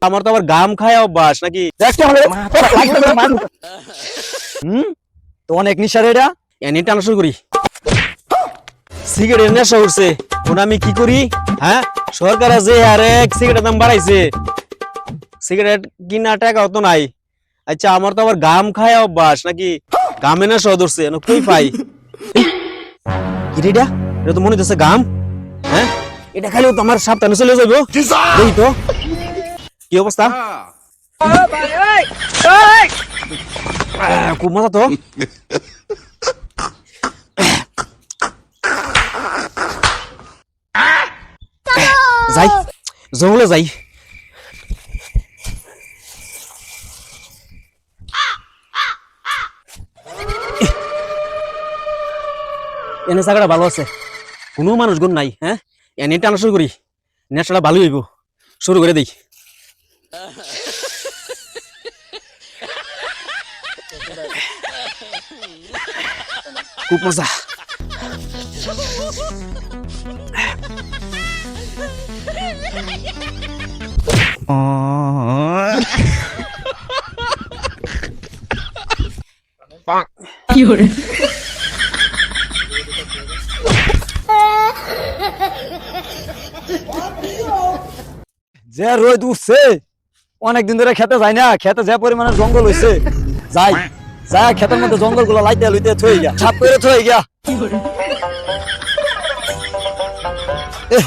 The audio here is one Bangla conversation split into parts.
আমার তো আবার গাম খায় অভ্যাস নাকি? তো অনেক নিশার এটা এনি টানা শুরু করি। সিগারেটের নেশা উঠছে, ওটা আমি কি করি? হ্যাঁ, সরকার যে আরে সিগারেটের দাম বাড়াইছে, সিগারেট কিনা টাকা তো নাই। আচ্ছা, আমার তো আবার গাম খায় অভ্যাস নাকি? গামে নেশা ধরছে, কই পাই? কি রে এটা? এটা তো মনে হচ্ছে গাম। হ্যাঁ, এটা খাইলেও তো আমার সাবধানে চলে যাবো। দেখি তো কি অবস্থা। খুব মজা তো। যাই, জঙ্গলে যাই। এনে জায়গাটা ভালো আছে, কোনো মানুষ গুণ নাই। হ্যাঁ, এনে টানা শুরু করি, নেশাটা ভালো হইব। শুরু করে দেই। খুব মজা। যে রোদ উঠছে, অনেকদিন ধরে খেতে যায় না। খেতে যে পরিমাণে জঙ্গল হয়েছে, যাই যাই খেতের মধ্যে জঙ্গল গুলো লাইতে লইতে থই গিয়া, ছাপ করে থই গিয়া।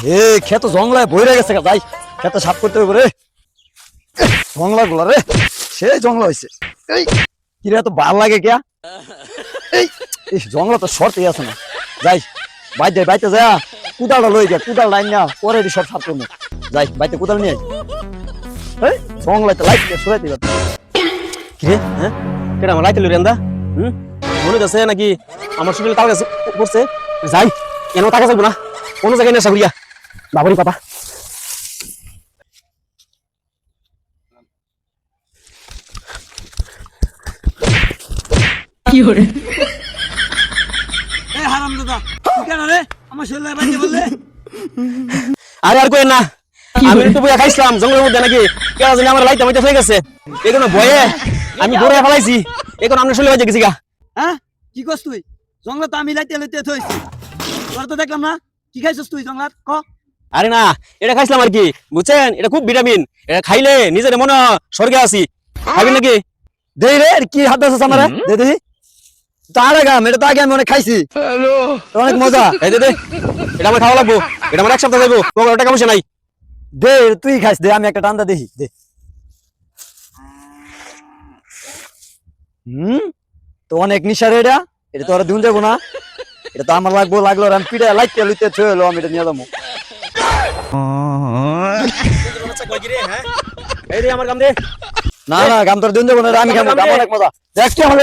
হে খেত জঙ্গলায় বইরে গেছে, যাই খেতে সাফ করতে হবে রে। জঙ্গলা গুলা রে, সেই জঙ্গল হয়েছে। এই কিরে এত ভাল লাগে কিয়া? এই জঙ্গলা তো শর্তই আছে না। যাই বাইতে বাইতে যা, কুদালটা লই গিয়া, কুদাল লাইন না পরে সব সাফ করবো। যাই বাইতে কুদাল নিয়ে আই। জঙ্গলাতে লাইট দিয়ে সরাইতে পারবো। কিরে, হ্যাঁ, কেডা আমার লাইতে লই রেন্দা? মনে হচ্ছে নাকি আমার শরীরে তাল গাছ পড়ছে? যাই, কেন টাকা যাবো না, কোনো জায়গায় নেশা করিয়া। বাবারি পাপা, কি করে এ হারাম দাদা, কেন রে আমার শরীরে বাইতে বললে? আরে আর কই না, আমি তো বইয়া খাইছিলাম জঙ্গলের মধ্যে নাকি কেউ জানি আমার লাইট আমাইতে হয়ে গেছে। এগুলো ভয়ে আমি দৌড়ে ফেলাইছি, এখন আমরা শরীরে বাজে গেছি গা। হ্যাঁ, কি করছ তুই? জঙ্গলে তো আমি লাইতে লইতে থইছি, তোর তো দেখলাম না। কি খাইছস তুই জঙ্গলাত ক? আরে না, এটা খাইছিলাম আর কি, বুঝছেন? এটা খুব ভিটামিন, এটা খাইলে নিজের মনে স্বর্গে আছি। খাবি নাকি? দেই রে, কি হাত দাস আমারে দে দেখি। তার আগে এটা তো আগে আমি অনেক খাইছি, অনেক মজা। এই দে দে, এটা আমার খাওয়া লাগবো, এটা আমার এক সপ্তাহ যাইবো, তোমার টাকা পয়সা নাই। দে তুই খাইস, দে আমি একটা টান্দা দেখি দে। তো অনেক নিশার এটা, এটা তো আর দিন যাবো না। এটা তো আমার লাগবো, লাগলো আর আমি পিঠা লাইতে লইতে থয়ে এলো, আমি এটা নিয়ে যাবো। এই রে আমার কাম দে। না না, গাম তোর দিন যাবো না, আমি খাবো, গাম অনেক মজা। দেখছি আমার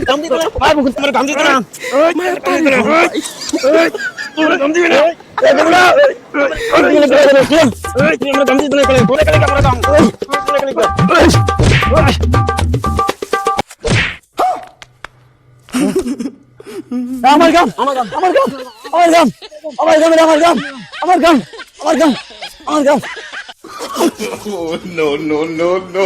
কাম দিতে না, মারবো কিন্তু তোমার কাম দিতে না। তোমরা কাম দিবে না। কাম দিতে না, তোরে কালে কাম কাম। আমার গাম, আমার গাম, আমার গাম, আমার গাম, আমার গাম, আমার গাম, আমার গাম, আমার গাম, আমার গাম। Oh, no, no, no, no.